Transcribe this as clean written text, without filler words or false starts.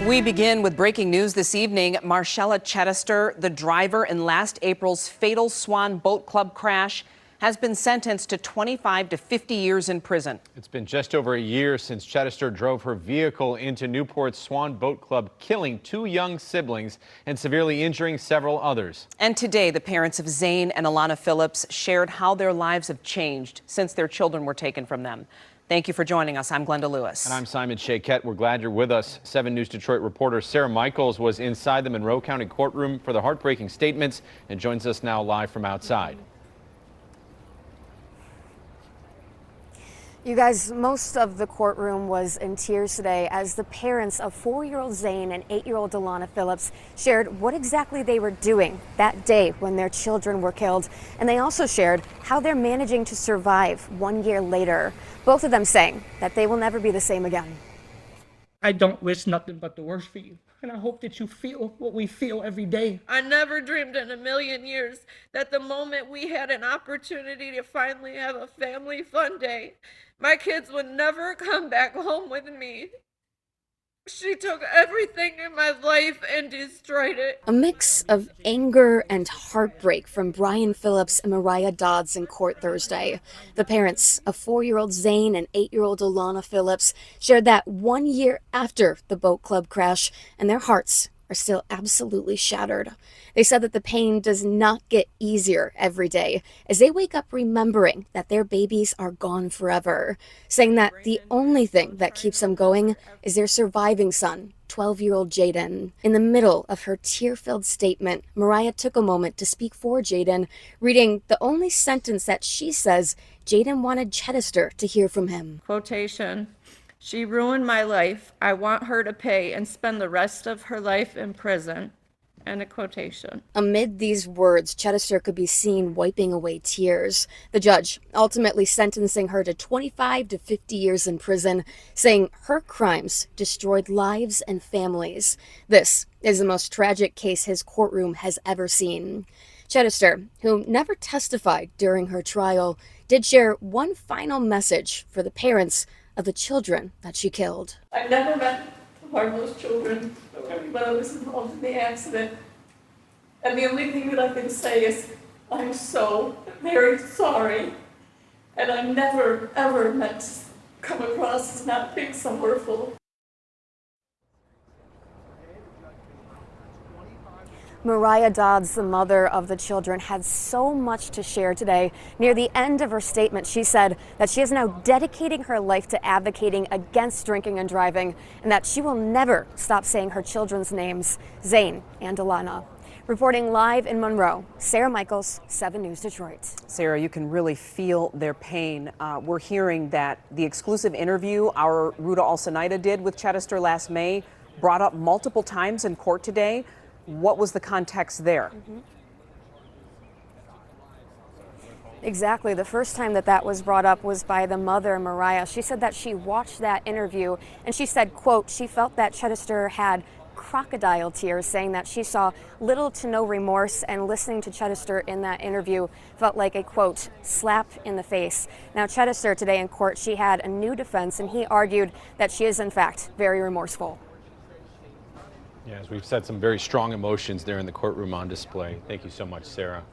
We begin with breaking news this evening. Marshella Chidester, the driver in last April's fatal Swan Boat Club crash, has been sentenced to 25 to 50 years in prison. It's been just over a year since Chidester drove her vehicle into Newport's Swan Boat Club, killing 2 young siblings and severely injuring several others. And today, the parents of Zane and Alana Phillips shared how their lives have changed since their children were taken from them. Thank you for joining us. I'm Glenda Lewis. And I'm Simon Shaquette. We're glad you're with us. 7 News Detroit reporter Sarah Michaels was inside the Monroe County courtroom for the heartbreaking statements and joins us now live from outside. You guys, most of the courtroom was in tears today as the parents of 4-year-old Zane and 8-year-old Alana Phillips shared what exactly they were doing that day when their children were killed. And they also shared how they're managing to survive 1 year later. Both of them saying that they will never be the same again. I don't wish nothing but the worst for you. And I hope that you feel what we feel every day. I never dreamed in a million years that the moment we had an opportunity to finally have a family fun day, my kids would never come back home with me. She took everything in my life and destroyed it. A mix of anger and heartbreak from Brian Phillips and Mariah Dodds in court Thursday. The parents of 4-year-old Zane and 8-year-old Alana Phillips shared that 1 year after the boat club crash, and their hearts are still absolutely shattered. They said that the pain does not get easier every day as they wake up remembering that their babies are gone forever, saying that the only thing that keeps them going is their surviving son, 12-year-old Jaden. In the middle of her tear-filled statement, Mariah took a moment to speak for Jaden, reading the only sentence that she says Jaden wanted Chidester to hear from him. Quotation, "She ruined my life. I want her to pay and spend the rest of her life in prison." End of quotation. Amid these words, Chidester could be seen wiping away tears. The judge ultimately sentencing her to 25 to 50 years in prison, saying her crimes destroyed lives and families. This is the most tragic case his courtroom has ever seen. Chidester, who never testified during her trial, did share one final message for the parents of the children that she killed. I never meant to harm those children when I was involved in the accident. And the only thing that I can say is I'm so very sorry. And I never, ever meant to come across as not being sorrowful. Mariah Dodds, the mother of the children, had so much to share today. Near the end of her statement, she said that she is now dedicating her life to advocating against drinking and driving, and that she will never stop saying her children's names, Zane and Alana. Reporting live in Monroe, Sarah Michaels, 7 News Detroit. Sarah, you can really feel their pain. We're hearing that the exclusive interview our Ruta Alcenaida did with Chidester last May brought up multiple times in court today. What was the context there? Exactly. The first time that was brought up was by the mother, Mariah. She said that she watched that interview and she said, quote, she felt that Chidester had crocodile tears, saying that she saw little to no remorse, and listening to Chidester in that interview felt like a, quote, slap in the face. Now, Chidester today in court, she had a new defense, and he argued that she is in fact very remorseful. Yeah, as we've said, some very strong emotions there in the courtroom on display. Thank you so much, Sarah.